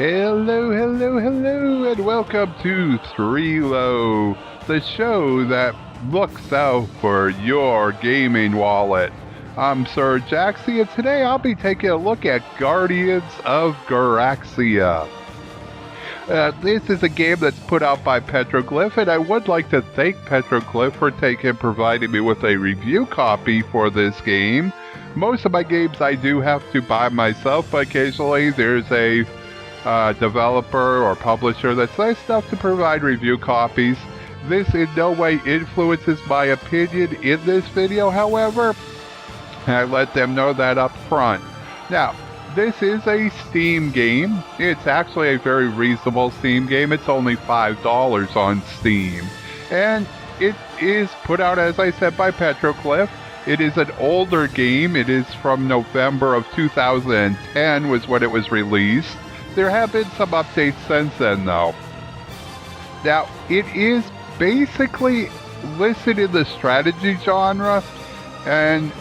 Hello, and welcome to Three Low, the show that looks out for your gaming wallet. I'm Sir Jaxxy, and today I'll be taking a look at Guardians of Graxia. This is a game that's put out by Petroglyph, and I would like to thank Petroglyph for providing me with a review copy for this game. Most of my games I do have to buy myself, but occasionally there's a developer or publisher that's nice enough to provide review copies. This in no way influences my opinion in this video, however, I let them know that up front. Now, this is a Steam game. It's actually a very reasonable Steam game. It's only $5 on Steam. And it is put out, as I said, by Petroglyph. It is an older game. It is from November of 2010 was when it was released. There have been some updates since then, though. Now, it is basically listed in the strategy genre, and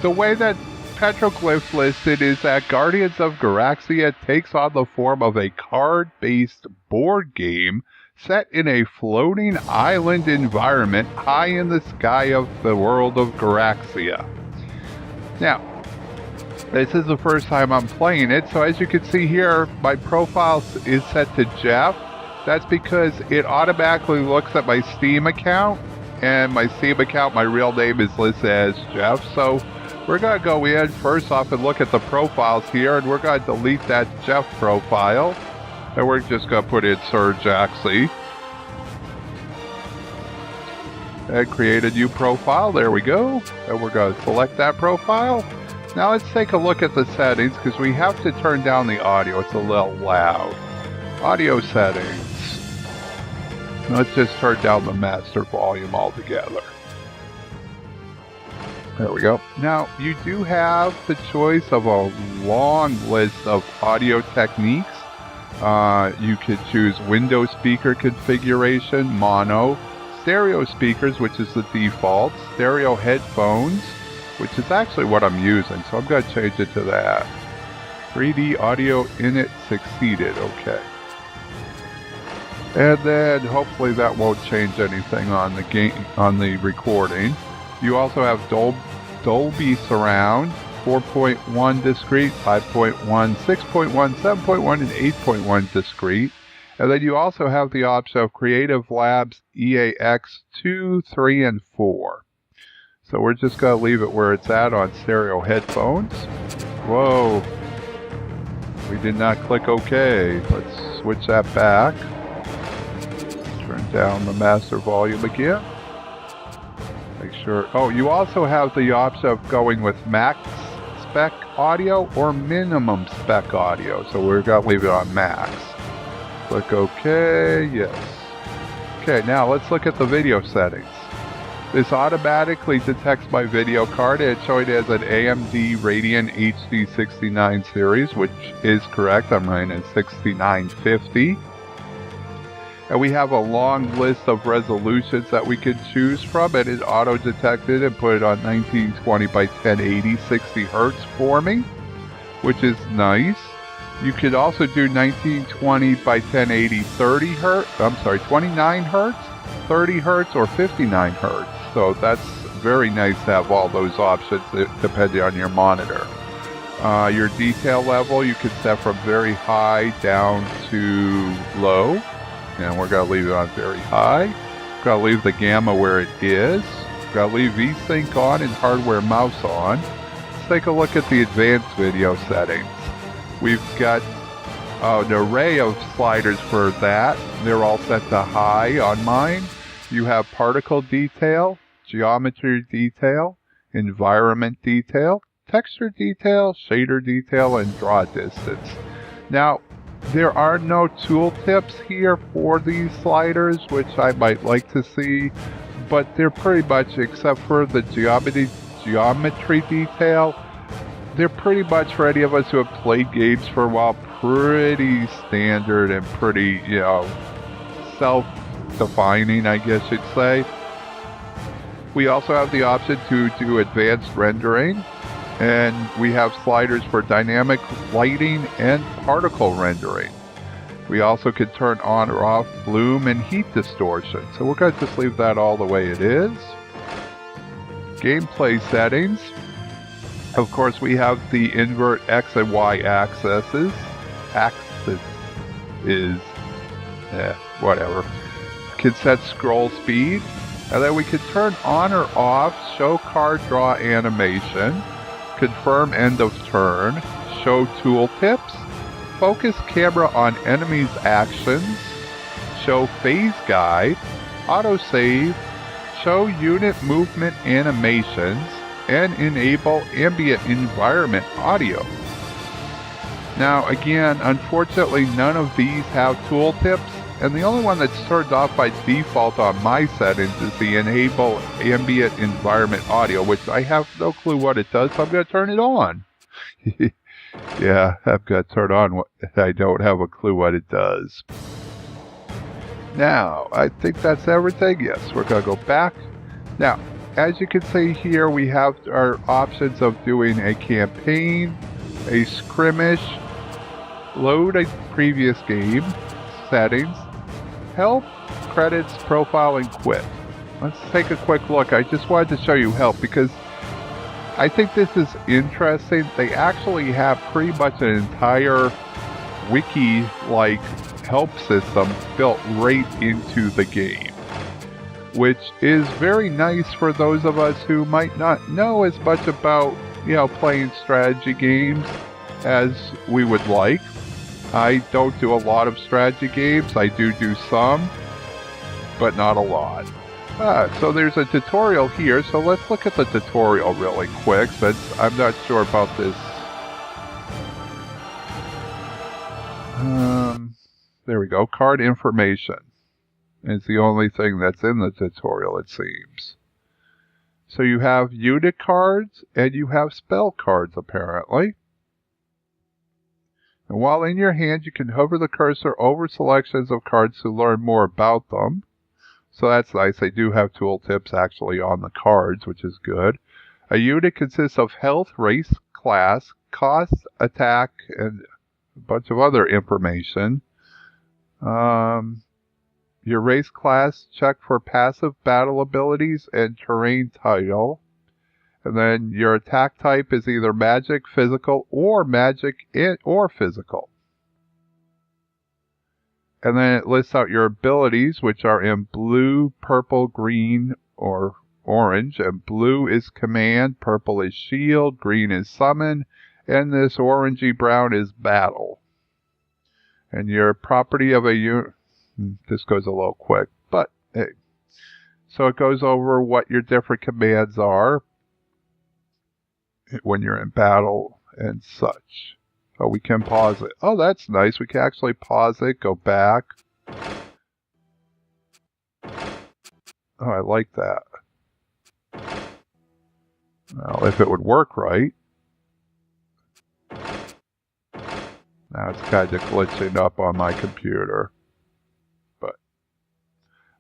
the way that Petroglyph listed is that Guardians of Graxia takes on the form of a card-based board game set in a floating island environment high in the sky of the world of Graxia. Now, this is the first time I'm playing it, so as you can see here, my profile is set to Jeff. That's because it automatically looks at my Steam account, and my Steam account, my real name is listed as Jeff, so we're going to go in first off and look at the profiles here, and we're going to delete that Jeff profile, and we're just going to put in Sir Jaxxy. And create a new profile, there we go, and we're going to select that profile. Now let's take a look at the settings, because we have to turn down the audio, it's a little loud. Audio settings. Let's just turn down the master volume altogether. There we go. Now, you do have the choice of a long list of audio techniques. You could choose window speaker configuration, mono, stereo speakers, which is the default, stereo headphones, which is actually what I'm using, so I'm going to change it to that. 3D audio init succeeded, okay. And then hopefully that won't change anything on the game, on the recording. You also have Dolby Surround, 4.1 discrete, 5.1, 6.1, 7.1, and 8.1 discrete. And then you also have the option of Creative Labs EAX 2, 3, and 4. So we're just going to leave it where it's at on stereo headphones. Whoa. We did not click OK. Let's switch that back. Turn down the master volume again. Make sure. Oh, you also have the option of going with max spec audio or minimum spec audio. So we're going to leave it on max. Click OK. Yes. Okay, now let's look at the video settings. This automatically detects my video card, and it's showing it as an AMD Radeon HD 69 series, which is correct. I'm running a 6950. And we have a long list of resolutions that we can choose from, and it auto-detected and put it on 1920 by 1080, 60 hertz for me, which is nice. You could also do 1920 by 1080, 30 hertz, 29 hertz, 30 hertz, or 59 hertz. So that's very nice to have all those options depending on your monitor. Your detail level you can set from very high down to low. And we're going to leave it on very high. We're going to leave the gamma where it is. We're going to leave VSync on and hardware mouse on. Let's take a look at the advanced video settings. We've got an array of sliders for that. They're all set to high on mine. You have particle detail, geometry detail, environment detail, texture detail, shader detail, and draw distance. Now, there are no tooltips here for these sliders, which I might like to see, but they're pretty much, except for the geometry detail, they're pretty much, for any of us who have played games for a while, pretty standard and pretty, self-defining, I guess you'd say. We also have the option to do advanced rendering, and we have sliders for dynamic lighting and particle rendering. We also can turn on or off bloom and heat distortion. So we're going to just leave that all the way it is. Gameplay settings. Of course, we have the invert X and Y axes. Whatever. We can set scroll speed. And then we can turn on or off show card draw animation, confirm end of turn, show tooltips, focus camera on enemies' actions, show phase guide, autosave, show unit movement animations, and enable ambient environment audio. Now again, unfortunately none of these have tooltips, and the only one that's turned off by default on my settings is the enable ambient environment audio, which I have no clue what it does, so I'm going to turn it on. Yeah, I've got to turn on what I don't have a clue what it does. Now, I think that's everything. Yes, we're going to go back. Now, as you can see here, we have our options of doing a campaign, a skirmish, load a previous game, settings, help, credits, profile, and quit. Let's take a quick look. I just wanted to show you help because I think this is interesting. They actually have pretty much an entire wiki-like help system built right into the game, which is very nice for those of us who might not know as much about, playing strategy games as we would like. I don't do a lot of strategy games. I do some, but not a lot. So there's a tutorial here, so let's look at the tutorial really quick, since I'm not sure about this. There we go, card information. It's the only thing that's in the tutorial, it seems. So you have unit cards, and you have spell cards, apparently. And while in your hand, you can hover the cursor over selections of cards to learn more about them. So that's nice. They do have tooltips actually on the cards, which is good. A unit consists of health, race, class, cost, attack, and a bunch of other information. Your race class, check for passive battle abilities and terrain title. And then your attack type is either magic, physical, or magic or physical. And then it lists out your abilities, which are in blue, purple, green, or orange. And blue is command, purple is shield, green is summon, and this orangey brown is battle. And your property of a unit, this goes a little quick, but hey. So it goes over what your different commands are when you're in battle and such. Oh, we can pause it. Oh, that's nice. We can actually pause it, go back. Oh, I like that. Well, if it would work right. Now it's kind of glitching up on my computer. But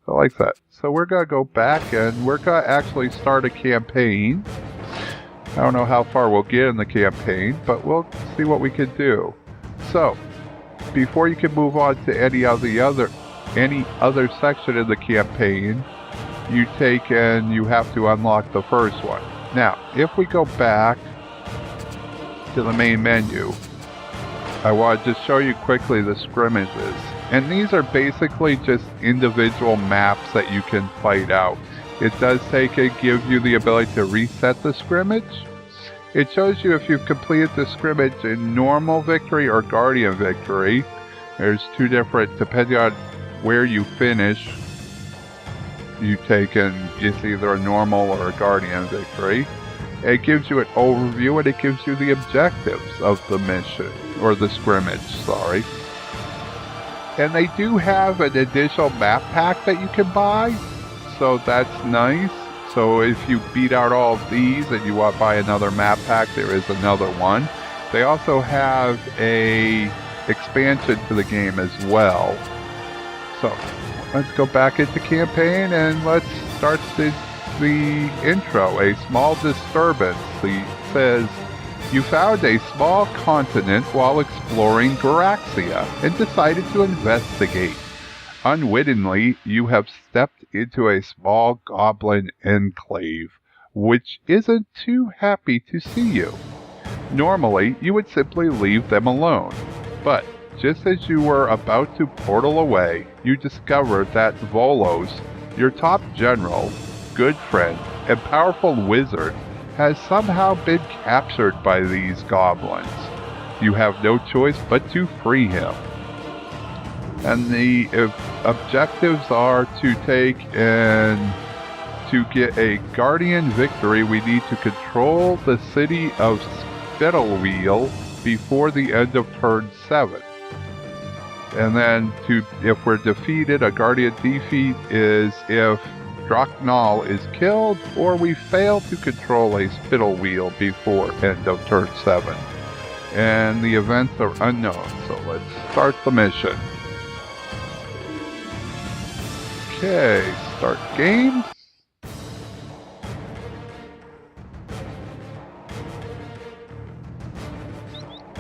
I like that. So we're going to go back and we're going to actually start a campaign. I don't know how far we'll get in the campaign, but we'll see what we can do. So, before you can move on to any other section of the campaign, you have to unlock the first one. Now, if we go back to the main menu, I want to just show you quickly the skirmishes. And these are basically just individual maps that you can fight out. It does give you the ability to reset the scrimmage. It shows you if you've completed the scrimmage in normal victory or guardian victory. There's two different, depending on where you finish, it's either a normal or a guardian victory. It gives you an overview and it gives you the objectives of the mission, or the scrimmage, sorry. And they do have an additional map pack that you can buy. So that's nice. So if you beat out all of these and you want to buy another map pack, there is another one. They also have a expansion to the game as well. So let's go back into campaign and let's start the intro. A small disturbance. It says You found a small continent while exploring Graxia and decided to investigate. Unwittingly, you have stepped into a small goblin enclave, which isn't too happy to see you. Normally, you would simply leave them alone, but just as you were about to portal away, you discovered that Volos, your top general, good friend, and powerful wizard, has somehow been captured by these goblins. You have no choice but to free him. And the objectives are to take and to get a Guardian victory, we need to control the city of Spittlewheel before the end of turn 7. And then if we're defeated, a Guardian defeat is if Draknal is killed or we fail to control a Spittlewheel before end of turn 7. And the events are unknown, so let's start the mission. Okay, start game.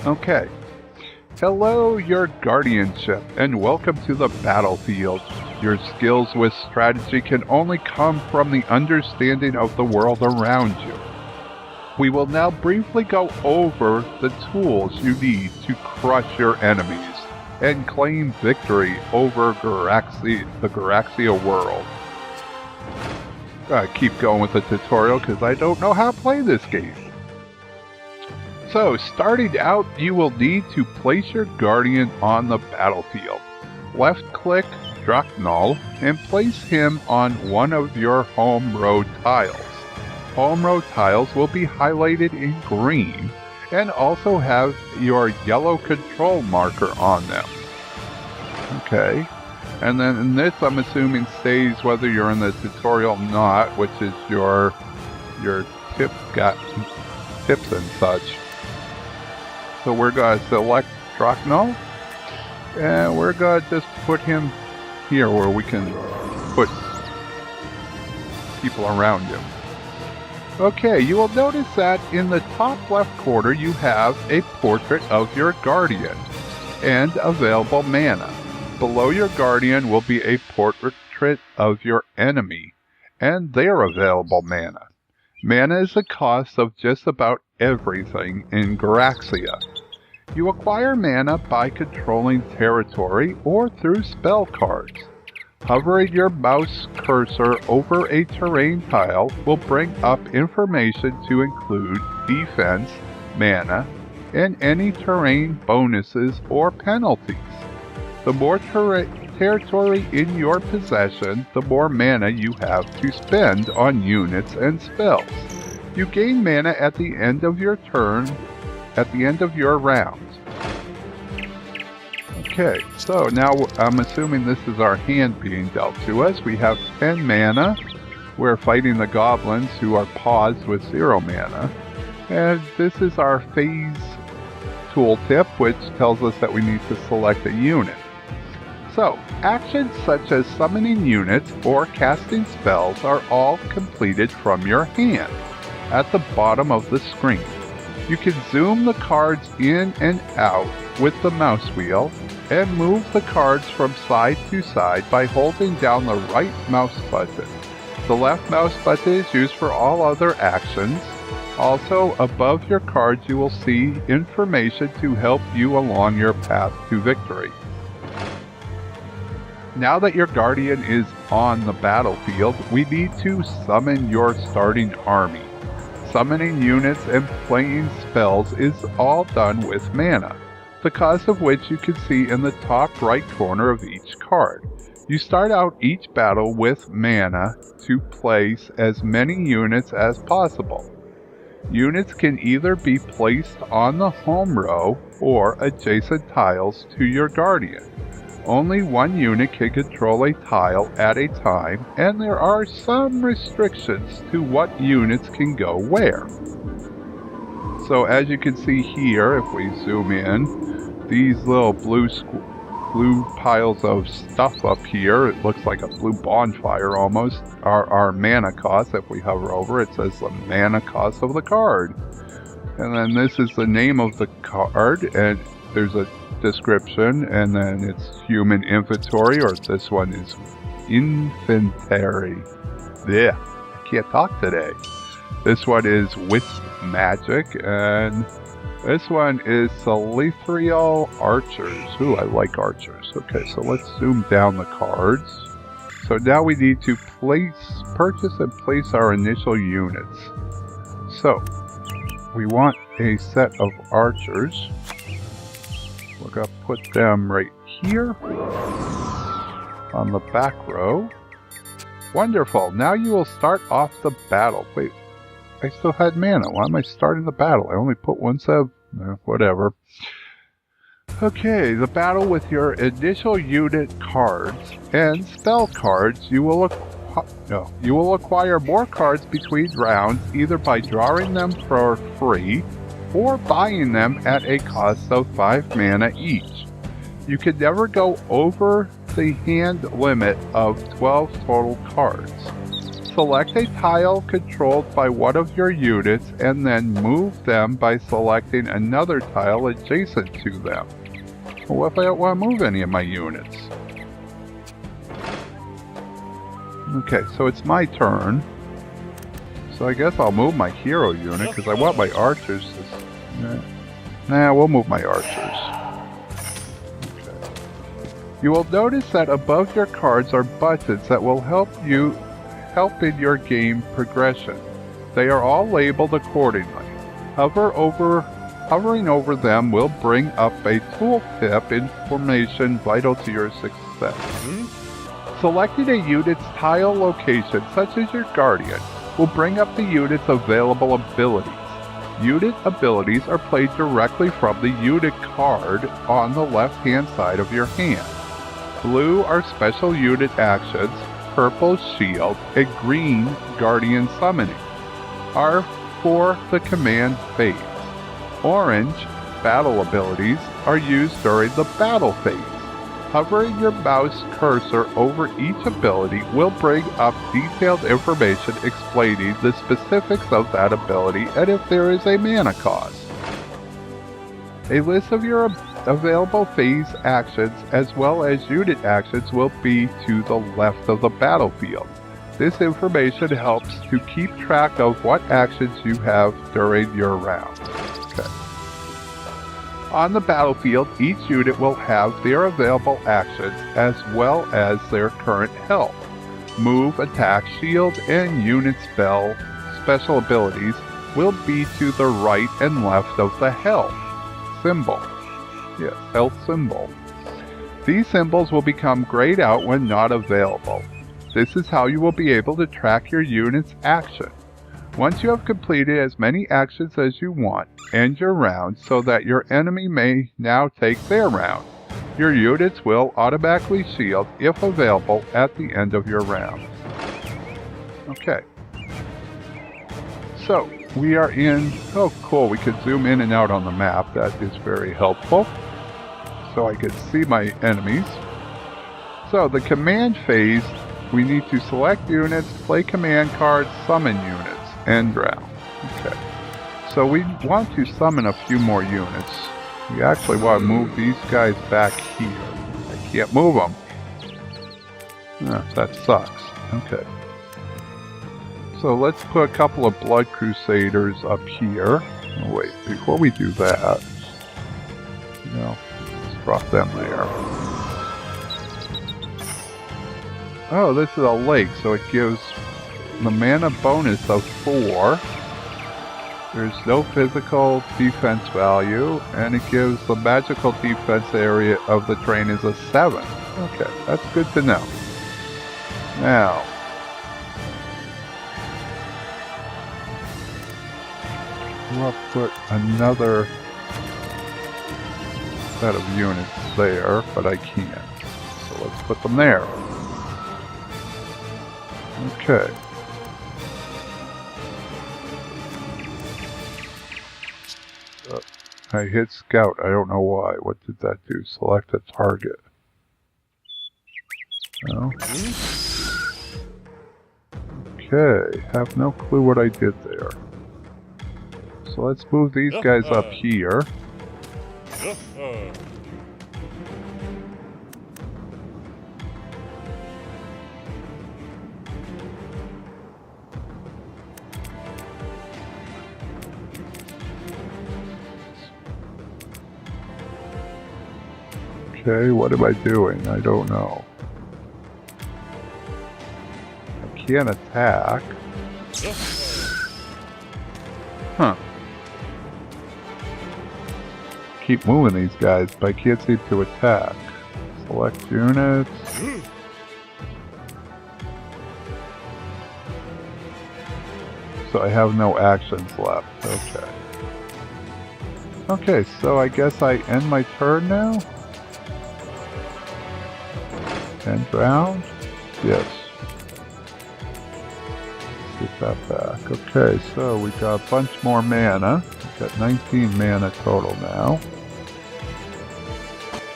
Okay. Hello, your guardianship, and welcome to the battlefield. Your skills with strategy can only come from the understanding of the world around you. We will now briefly go over the tools you need to crush your enemies and claim victory over the Graxia world. Keep going with the tutorial because I don't know how to play this game. So, starting out, you will need to place your Guardian on the battlefield. Left-click Draknal and place him on one of your home row tiles. Home row tiles will be highlighted in green and also have your yellow control marker on them. Okay, and then in this I'm assuming stays whether you're in the tutorial or not, which is your tips and such. So we're going to select Draknal, and we're going to just put him here where we can put people around him. Okay, you will notice that in the top left corner you have a portrait of your Guardian and available mana. Below your Guardian will be a portrait of your enemy and their available mana. Mana is the cost of just about everything in Graxia. You acquire mana by controlling territory or through spell cards. Hovering your mouse cursor over a terrain tile will bring up information to include defense, mana, and any terrain bonuses or penalties. The more territory in your possession, the more mana you have to spend on units and spells. You gain mana at the end of your turn, at the end of your round. Okay, so now I'm assuming this is our hand being dealt to us. We have 10 mana. We're fighting the goblins who are paused with 0 mana. And this is our phase tooltip, which tells us that we need to select a unit. So, actions such as summoning units or casting spells are all completed from your hand at the bottom of the screen. You can zoom the cards in and out with the mouse wheel and move the cards from side to side by holding down the right mouse button. The left mouse button is used for all other actions. Also, above your cards you will see information to help you along your path to victory. Now that your Guardian is on the battlefield, we need to summon your starting army. Summoning units and playing spells is all done with mana, the cost of which you can see in the top right corner of each card. You start out each battle with mana to place as many units as possible. Units can either be placed on the home row or adjacent tiles to your Guardian. Only one unit can control a tile at a time, and there are some restrictions to what units can go where. So as you can see here, if we zoom in, these little blue piles of stuff up here, it looks like a blue bonfire almost, are our mana costs. If we hover over it, says the mana cost of the card. And then this is the name of the card, and there's a description, and then it's human inventory, or this one is inventory. Yeah, I can't talk today. This one is wisp magic, and this one is celestial archers. Ooh, I like archers. Okay, so let's zoom down the cards. So now we need to purchase and place our initial units. So we want a set of archers. We're going to put them right here on the back row. Wonderful. Now you will start off the battle. Wait, I still had mana. Why am I starting the battle? I only put one sub. Whatever. Okay, the battle with your initial unit cards and spell cards. You will acquire more cards between rounds, either by drawing them for free or buying them at a cost of 5 mana each. You can never go over the hand limit of 12 total cards. Select a tile controlled by one of your units and then move them by selecting another tile adjacent to them. Well, what if I don't want to move any of my units? Okay, so it's my turn. So I guess I'll move my hero unit because I want my archers to... Nah, we'll move my archers. Okay. You will notice that above your cards are buttons that will help in your game progression. They are all labeled accordingly. Hovering over them will bring up a tooltip information vital to your success. Selecting a unit's tile location, such as your Guardian, will bring up the unit's available abilities. Unit abilities are played directly from the unit card on the left-hand side of your hand. Blue are special unit actions, purple shield, and green Guardian summoning are for the command phase. Orange battle abilities are used during the battle phase. Hovering your mouse cursor over each ability will bring up detailed information explaining the specifics of that ability and if there is a mana cost. A list of your available phase actions as well as unit actions will be to the left of the battlefield. This information helps to keep track of what actions you have during your round. Okay. On the battlefield, each unit will have their available actions as well as their current health. Move, attack, shield, and unit special abilities will be to the right and left of the health symbol. Yes, health symbol. These symbols will become grayed out when not available. This is how you will be able to track your unit's action. Once you have completed as many actions as you want, end your round so that your enemy may now take their round. Your units will automatically shield if available at the end of your round. Okay. So, we are in... Oh, cool. We can zoom in and out on the map. That is very helpful. So I can see my enemies. So, the command phase, we need to select units, play command cards, summon units. End round. Okay. So we want to summon a few more units. We actually want to move these guys back here. I can't move them. Oh, that sucks. Okay. So let's put a couple of Blood Crusaders up here. Oh, wait, before we do that, let's drop them there. Oh, this is a lake, so it gives the mana bonus of 4. There's no physical defense value, and it gives the magical defense area of the terrain is a 7. Okay, that's good to know. Now, we'll put another set of units there, but I can't. So let's put them there. Okay. I hit scout. I don't know why. What did that do? Select a target. No. Okay. Have no clue what I did there. So let's move these guys up here. Okay, what am I doing? I don't know. I can't attack. Huh. Keep moving these guys, but I can't seem to attack. Select units. So I have no actions left. Okay. Okay, so I guess I end my turn now? End round? Yes. Get that back. Okay, so we got a bunch more mana. We got 19 mana total now.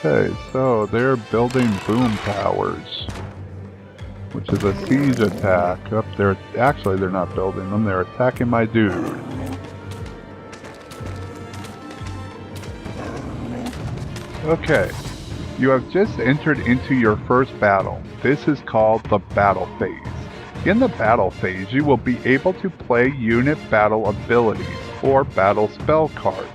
Okay, so they're building boom towers, which is a siege attack. Up there, actually they're not building them, they're attacking my dude. Okay, you have just entered into your first battle. This is called the battle phase. In the battle phase, you will be able to play unit battle abilities or battle spell cards.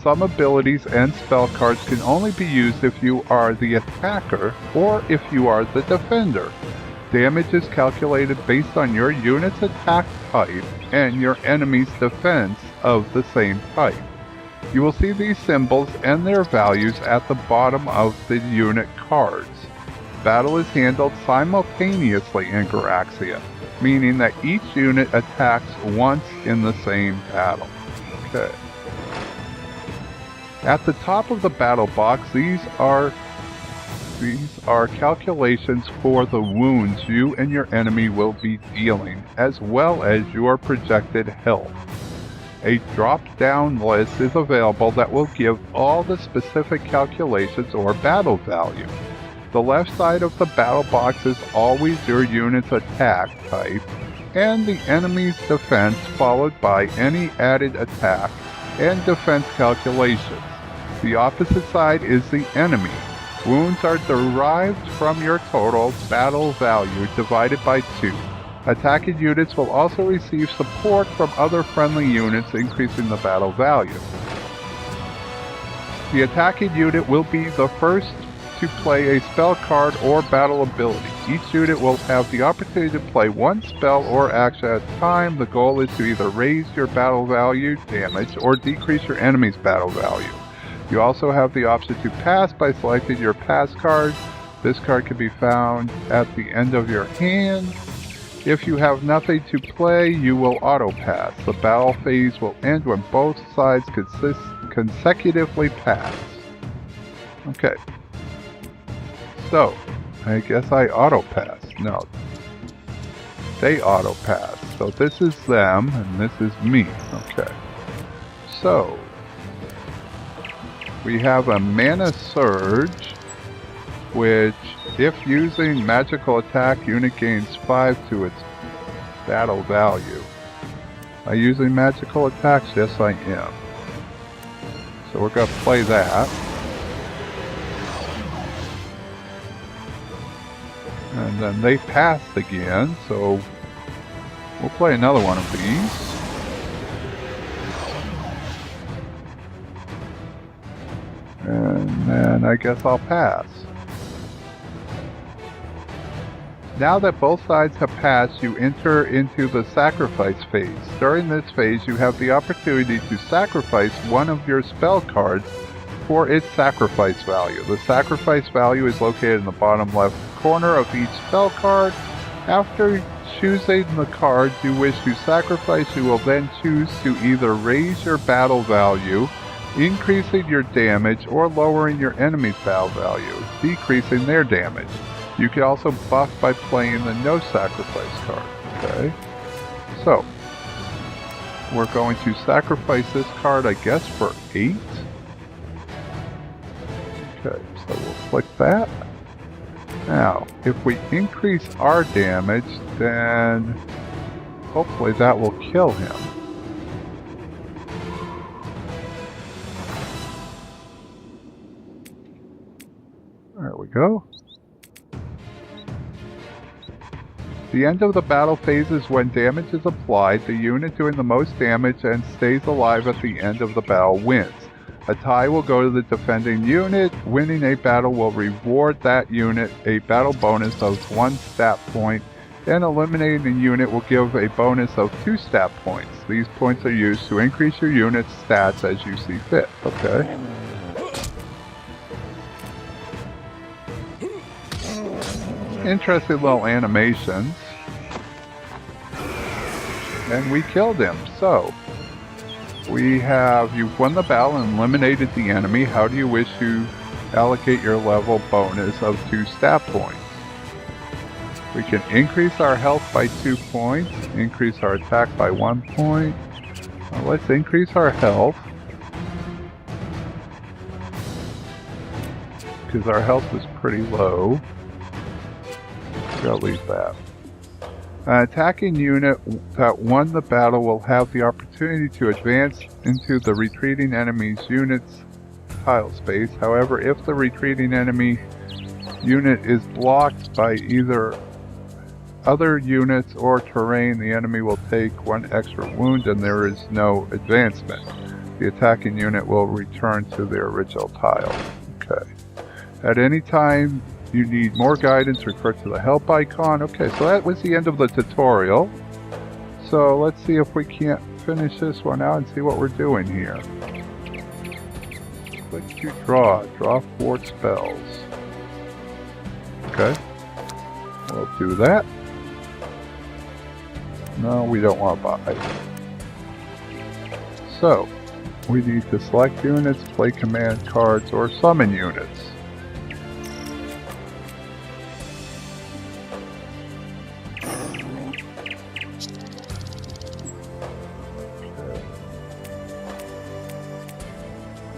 Some abilities and spell cards can only be used if you are the attacker or if you are the defender. Damage is calculated based on your unit's attack type and your enemy's defense of the same type. You will see these symbols and their values at the bottom of the unit cards. Battle is handled simultaneously in Graxia, meaning that each unit attacks once in the same battle. Okay. At the top of the battle box, these are calculations for the wounds you and your enemy will be dealing, as well as your projected health. A drop-down list is available that will give all the specific calculations or battle value. The left side of the battle box is always your unit's attack type, and the enemy's defense, followed by any added attack and defense calculations. The opposite side is the enemy. Wounds are derived from your total battle value divided by 2. Attacking units will also receive support from other friendly units, increasing the battle value. The attacking unit will be the first to play a spell card or battle ability. Each unit will have the opportunity to play one spell or action at a time. The goal is to either raise your battle value damage or decrease your enemy's battle value. You also have the option to pass by selecting your pass card. This card can be found at the end of your hand. If you have nothing to play, you will auto-pass. The battle phase will end when both sides consecutively pass. Okay. So, I guess I auto-pass. No. They auto-pass. So this is them, and this is me. Okay. So, we have a mana surge, which, if using magical attack, unit gains 5 to its battle value. Are you using magical attacks? Yes, I am. So we're going to play that. And then they passed again, so we'll play another one of these. And then I guess I'll pass. Now that both sides have passed, you enter into the sacrifice phase. During this phase, you have the opportunity to sacrifice one of your spell cards for its sacrifice value. The sacrifice value is located in the bottom left corner of each spell card. After choosing the card you wish to sacrifice, you will then choose to either raise your battle value, increasing your damage, or lowering your enemy's battle value, decreasing their damage. You can also buff by playing the no sacrifice card. Okay, so we're going to sacrifice this card, I guess, for 8. Okay, so we'll click that. Now, if we increase our damage, then hopefully that will kill him. go. The end of the battle phase is when damage is applied. The unit doing the most damage and stays alive at the end of the battle wins. A tie will go to the defending unit. Winning a battle will reward that unit a battle bonus of 1 stat point, and eliminating a unit will give a bonus of 2 stat points. These points are used to increase your unit's stats as you see fit. Okay. Interesting little animations. And we killed him. So, we have, you've won the battle and eliminated the enemy. How do you wish to allocate your level bonus of 2 stat points? We can increase our health by 2 points, increase our attack by 1 point. Well, let's increase our health, because our health was pretty low. I'll leave that. An attacking unit that won the battle will have the opportunity to advance into the retreating enemy's unit's tile space. However, if the retreating enemy unit is blocked by either other units or terrain, the enemy will take 1 extra wound and there is no advancement. The attacking unit will return to their original tile. Okay. At any time you need more guidance, refer to the help icon. Okay, so that was the end of the tutorial. So let's see if we can't finish this one out and see what we're doing here. Click to draw. Draw 4 spells. Okay. We'll do that. No, we don't want to buy. So, we need to select units, play command cards, or summon units.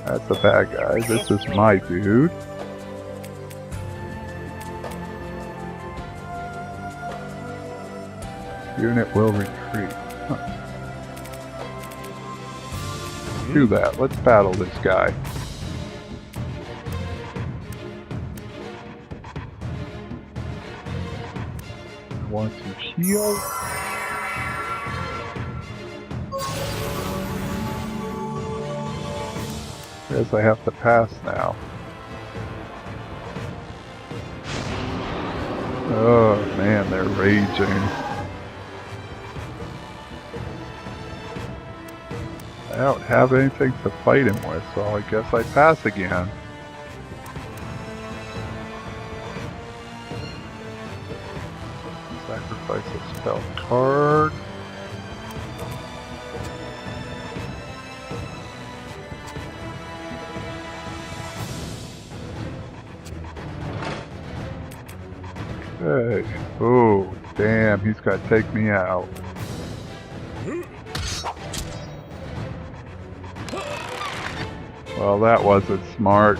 That's a bad guy. This is my dude. Unit will retreat. Huh. Do that. Let's battle this guy. I want to heal. Guess I have to pass now. Oh man, they're raging. I don't have anything to fight him with, so I guess I pass again. Sacrifice a spell card. Okay. Oh, damn, he's got to take me out. Well, that wasn't smart.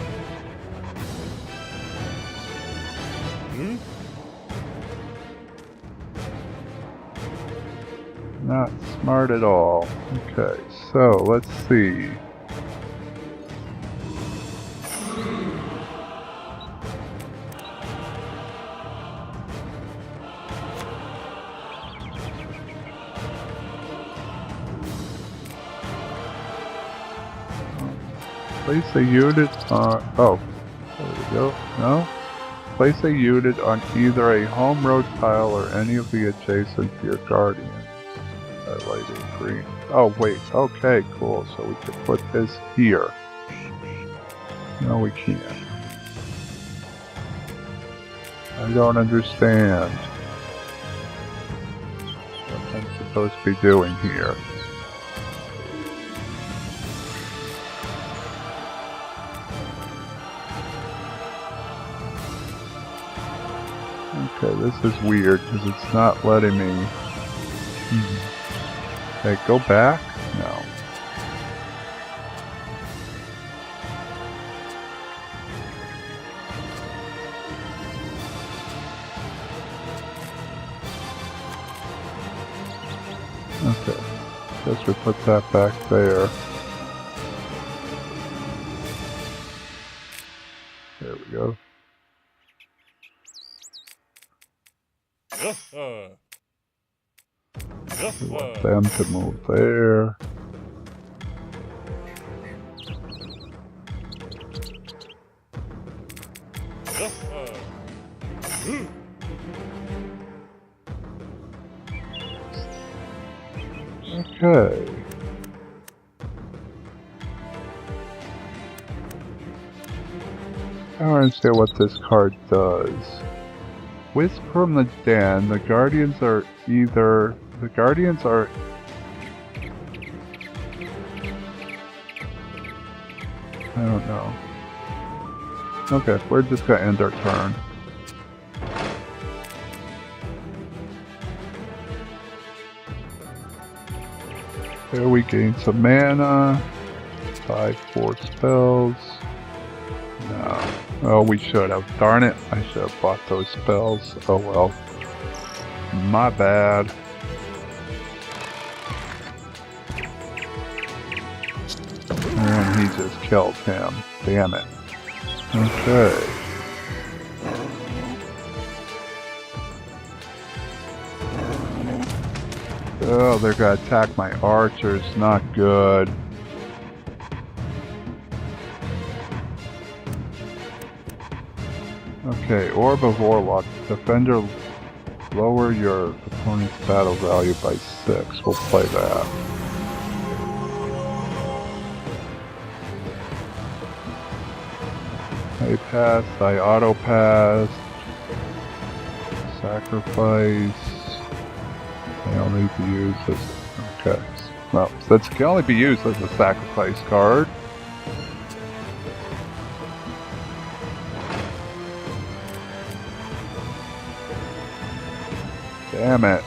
Not smart at all. Okay, so let's see. Place a unit on... Oh, there we go. No? Place a unit on either a home road tile or any of the adjacent to your Guardians. Highlighted green. Oh, wait. Okay, cool. So we can put this here. No, we can't. I don't understand what I'm supposed to be doing here. Okay, this is weird because it's not letting me... Okay, go back? No. Okay, guess we put that back there. There we go. We want them to move there. Okay. I don't understand what this card does. Whisk from the den. The Guardians are either... The Guardians are... I don't know. Okay, we're just gonna end our turn. There we gain some mana. 5 4 spells. No. Oh, we should have. Darn it. I should have bought those spells. Oh well. My bad. And he just killed him. Damn it. Okay. Oh, they're gonna attack my archers. Not good. Okay, Orb of Warlock. Defender, lower your opponent's battle value by 6. We'll play that. I passed, I auto-passed. Sacrifice. I don't need to use this. Okay. Well, that can only be used as a sacrifice card. Damn it.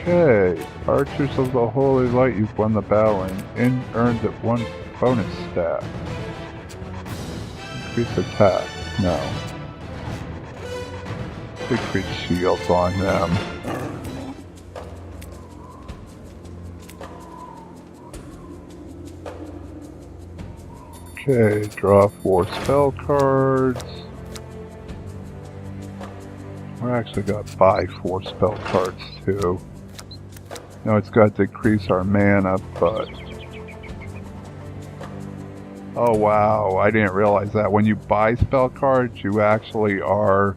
Okay. Archers of the Holy Light, you've won the battle and earned 1 bonus stat. Increase attack. No. Increase shields on them. Okay, draw 4 spell cards. We're actually got to buy 4 spell cards too. No, it's got to decrease our mana, but... Oh wow, I didn't realize that. When you buy spell cards, you actually are...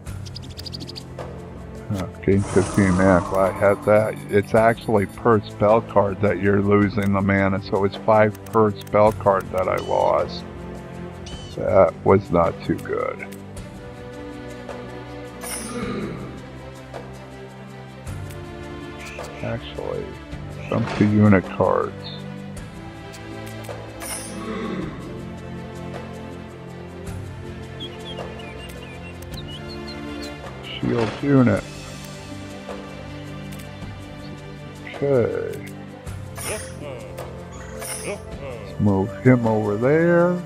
gain 15 mana. Glad I had that. It's actually per spell card that you're losing the mana, so it's 5 per spell card that I lost. That was not too good. Actually, jump to unit cards. Shield unit. Okay. Let's move him over there.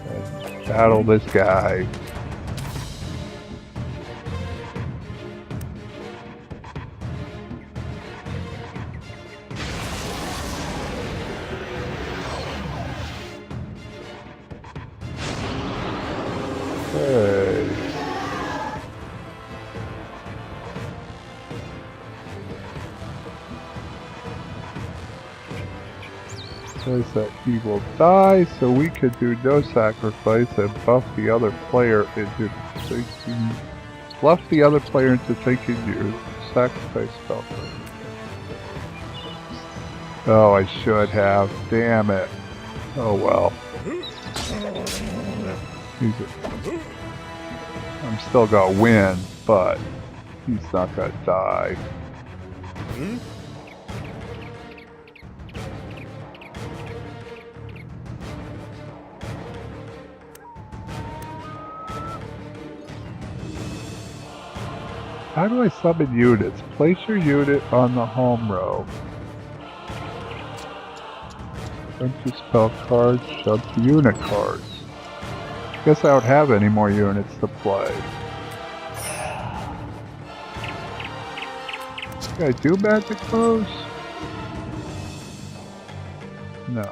And battle this guy. Says that he will die, so we could do no sacrifice and buff the other player into taking... Bluff the other player into taking your sacrifice spell. Oh, I should have. Damn it. Oh well. I'm still gonna win, but he's not gonna die. How do I summon units? Place your unit on the home row. Jump to spell cards, jump to unit cards. Guess I don't have any more units to play. Can I do magic moves? No.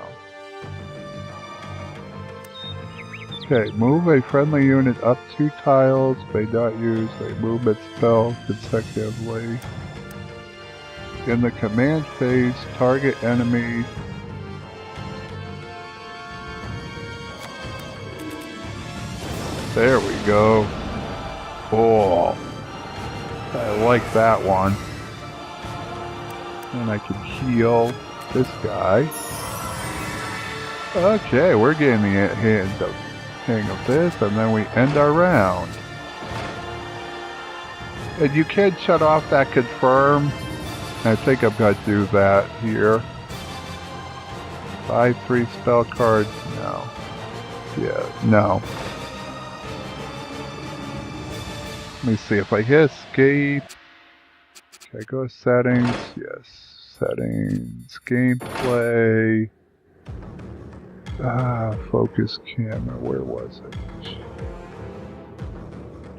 Okay, move a friendly unit up 2 tiles. May not use a movement spell consecutively. In the command phase, target enemy. There we go. Oh, I like that one. And I can heal this guy. Okay, we're getting the hang of this, and then we end our round. And you can shut off that confirm. I think I'm going to do that here. Buy 3 spell cards. No. Yeah, no. Let me see if I hit escape. Okay, go to settings. Yes. Settings. Gameplay. Focus camera. Where was it?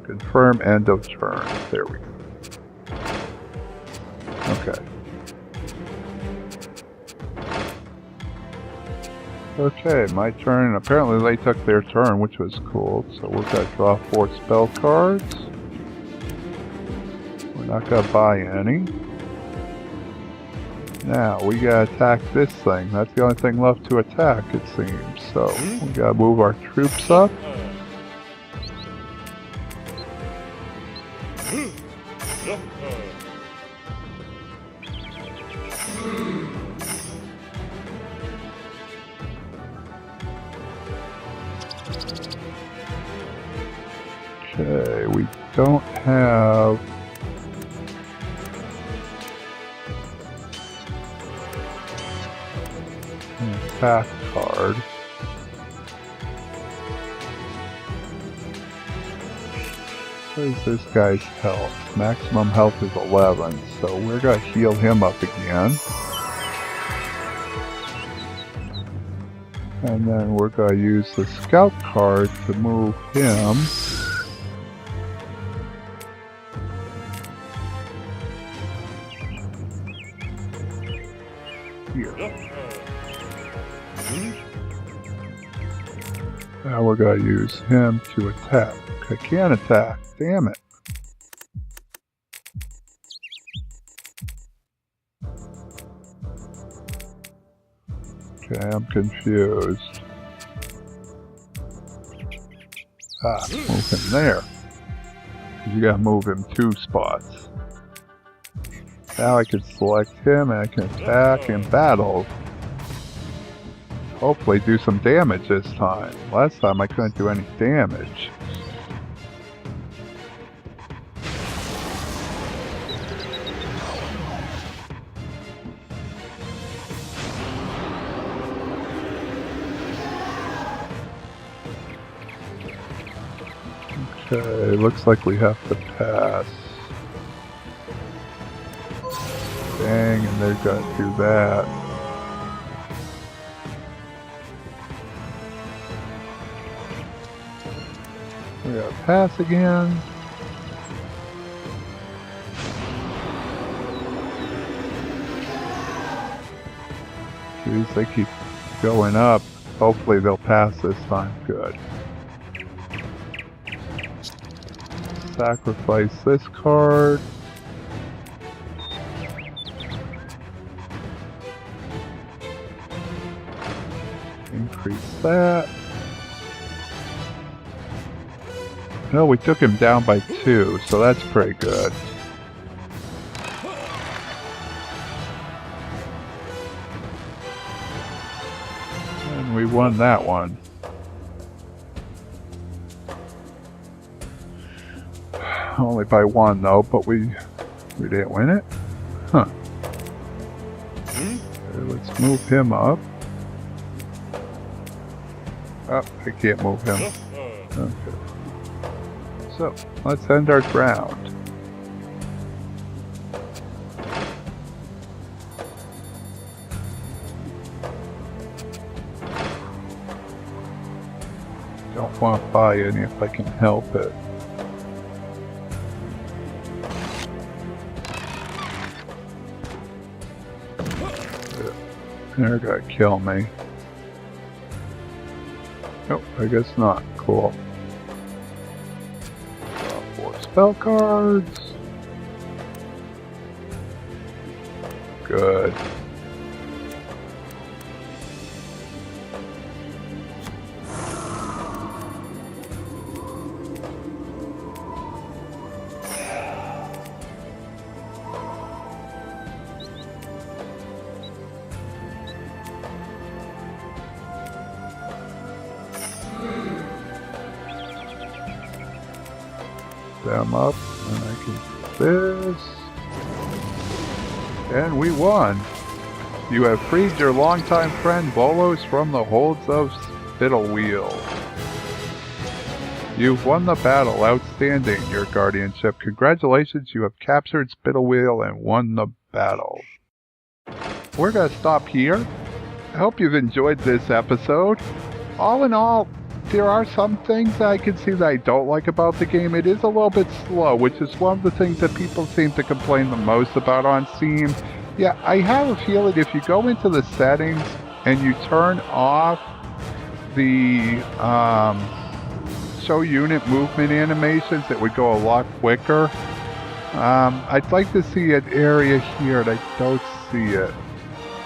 Confirm end of turn. There we go. Okay. Okay, my turn. Apparently they took their turn, which was cool. So we're going to draw 4 spell cards. We're not going to buy any. Now, we got to attack this thing. That's the only thing left to attack, it seems. So, we got to move our troops up. Okay, we don't have... an attack card. What is this guy's health? Maximum health is 11, so we're going to heal him up again. And then we're going to use the scout card to move him. Here. Now we're going to use him to attack. I can't attack. Damn it. Okay, I'm confused. Move him there. You gotta move him 2 spots. Now I can select him and I can attack in battle. Hopefully do some damage this time. Last time I couldn't do any damage. Okay, looks like we have to pass. Dang, and they're gonna do that. We gotta pass again. Jeez, they keep going up. Hopefully they'll pass this time. Good. Sacrifice this card. Increase that. No, we took him down by 2, so that's pretty good. And we won that one. Only by 1 though, but we didn't win it? Huh. Okay, let's move him up. Oh, I can't move him. Okay. So, let's end our round. Don't want to buy any if I can help it. They're gonna kill me. Nope, I guess not. Cool. 4 spell cards. Good. Them up, and I can do this. And we won. You have freed your longtime friend Bolos from the holds of Spittlewheel. You've won the battle. Outstanding, your guardianship. Congratulations, you have captured Spittlewheel and won the battle. We're going to stop here. I hope you've enjoyed this episode. All in all, there are some things that I can see that I don't like about the game. It is a little bit slow, which is one of the things that people seem to complain the most about on Steam. Yeah, I have a feeling if you go into the settings and you turn off the show unit movement animations, it would go a lot quicker. I'd like to see an area here, and I don't see it.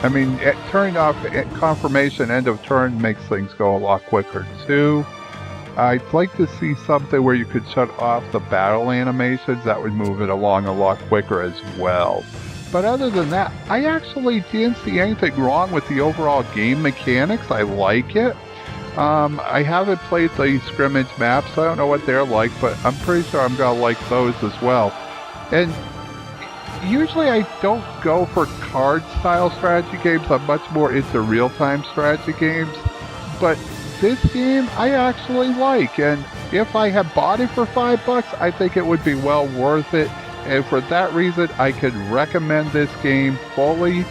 I mean, turning off confirmation end of turn makes things go a lot quicker too. I'd like to see something where you could shut off the battle animations. That would move it along a lot quicker as well. But other than that, I actually didn't see anything wrong with the overall game mechanics. I like it. I haven't played the scrimmage maps, so I don't know what they're like, but I'm pretty sure I'm going to like those as well. And usually I don't go for card-style strategy games. I'm much more into real-time strategy games. But this game I actually like, and if I had bought it for $5, I think it would be well worth it. And for that reason, I could recommend this game fully.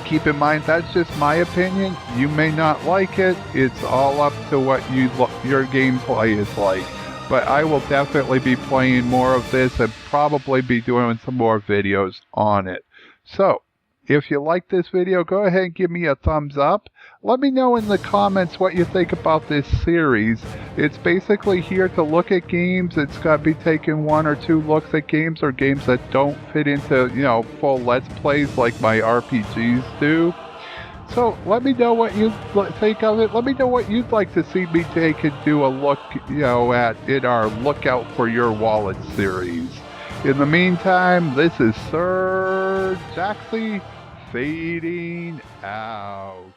Keep in mind, that's just my opinion. You may not like it. It's all up to what your gameplay is like. But I will definitely be playing more of this and probably be doing some more videos on it. So, if you like this video, go ahead and give me a thumbs up. Let me know in the comments what you think about this series. It's basically here to look at games. It's got to be taking 1 or 2 looks at games or games that don't fit into, full Let's Plays like my RPGs do. So let me know what you think of it. Let me know what you'd like to see me take and do a look, at in our Lookout for Your Wallet series. In the meantime, this is Sir Jaxxy fading out.